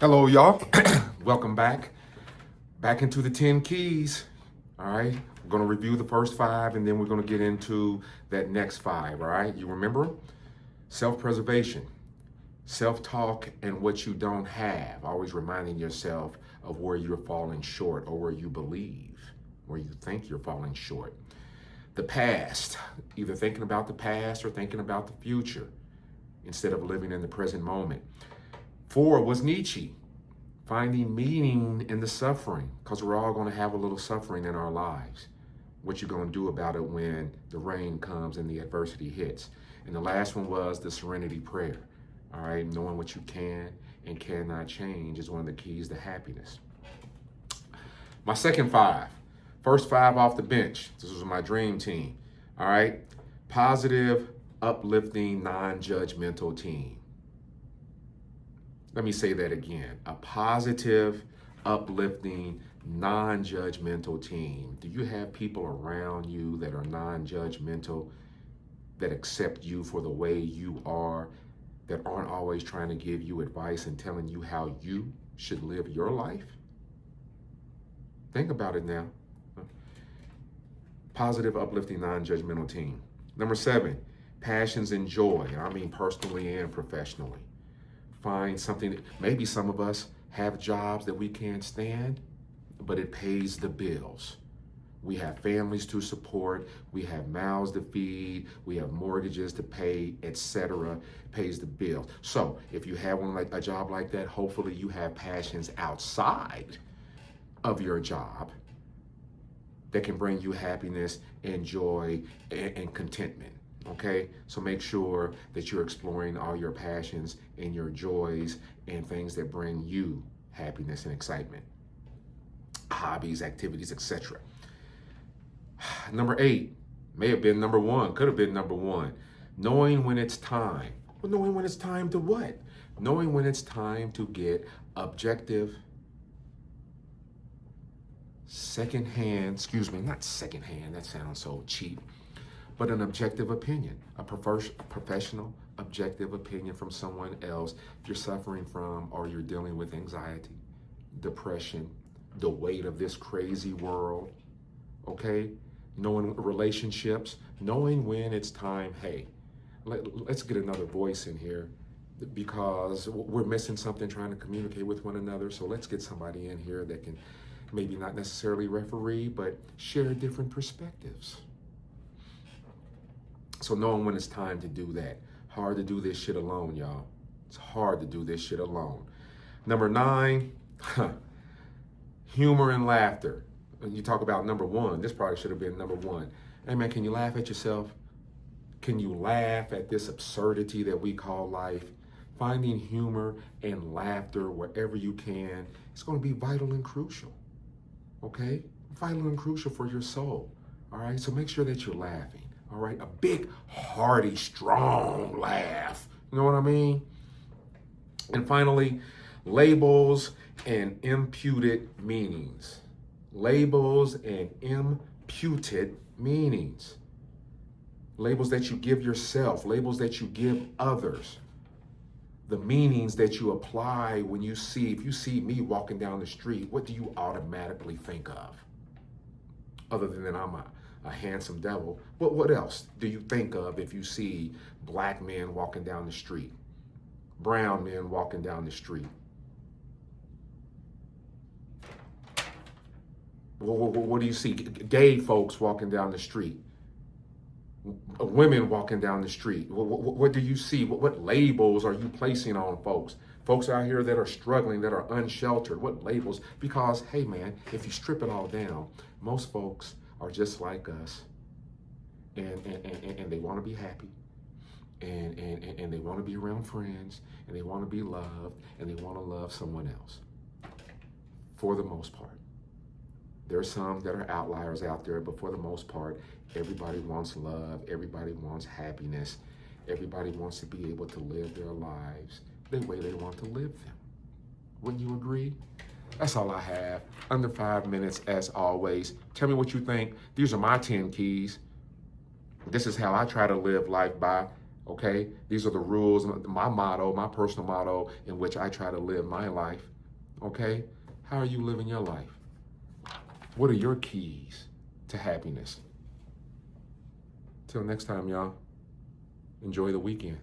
Hello, y'all. Welcome back into the 10 keys. All right. We're going to review the first five and then we're going to get into that next five. All right. You remember them? Self-preservation, self-talk, and what you don't have. Always reminding yourself of where you're falling short or where you believe, where you think you're falling short. The past, either thinking about the past or thinking about the future instead of living in the present moment. 4 was Nietzsche, finding meaning in the suffering, because we're all going to have a little suffering in our lives. What you're going to do about it when the rain comes and the adversity hits. And the last one was the serenity prayer. All right, knowing what you can and cannot change is one of the keys to happiness. My second five, first five off the bench. This was my dream team. All right, positive, uplifting, non-judgmental team. Let me say that again. A positive, uplifting, non-judgmental team. Do you have people around you that are non-judgmental, that accept you for the way you are, that aren't always trying to give you advice and telling you how you should live your life? Think about it now. Positive, uplifting, non-judgmental team. Number 7, passions and joy. I mean personally and professionally. Find something. Maybe some of us have jobs that we can't stand, but it pays the bills. We have families to support, we have mouths to feed, we have mortgages to pay, etc. Pays the bills. So if you have a job like that, hopefully you have passions outside of your job that can bring you happiness and joy and contentment. Okay, so make sure that you're exploring all your passions and your joys and things that bring you happiness and excitement, hobbies, activities, etc. Number 8 may have been number 1, could have been number 1. Knowing when it's time. Well, knowing when it's time to what? Knowing when it's time to get objective, secondhand, not secondhand, that sounds so cheap, but an objective opinion, a professional objective opinion from someone else. If you're suffering from or you're dealing with anxiety, depression, the weight of this crazy world, okay? Knowing relationships, knowing when it's time, hey, let's get another voice in here because we're missing something trying to communicate with one another. So let's get somebody in here that can maybe not necessarily referee, but share different perspectives. So knowing when it's time to do that. Hard to do this shit alone, y'all. It's hard to do this shit alone. Number 9, humor and laughter. When you talk about number 1, this probably should have been number 1. Hey man, can you laugh at yourself? Can you laugh at this absurdity that we call life? Finding humor and laughter wherever you can, it's going to be vital and crucial. Okay? Vital and crucial for your soul. All right? So make sure that you're laughing. All right, a big, hearty, strong laugh. You know what I mean? And finally, labels and imputed meanings. Labels and imputed meanings. Labels that you give yourself, labels that you give others. The meanings that you apply when you see, if you see me walking down the street, what do you automatically think of? Other than that I'm a handsome devil. What else do you think of if you see black men walking down the street, brown men walking down the street? What do you see? Gay folks walking down the street, women walking down the street. What do you see? What labels are you placing on folks? Folks out here that are struggling, that are unsheltered, what labels? Because, hey man, if you strip it all down, most folks are just like us, and they want to be happy, and they want to be around friends, and they want to be loved, and they want to love someone else, for the most part. There are some that are outliers out there, but for the most part, everybody wants love, everybody wants happiness, everybody wants to be able to live their lives the way they want to live them. Wouldn't you agree? That's all I have. Under 5 minutes, as always. Tell me what you think. These are my 10 keys. This is how I try to live life by. Okay? These are the rules, my motto, my personal motto in which I try to live my life. Okay? How are you living your life? What are your keys to happiness? Till next time, y'all. Enjoy the weekend.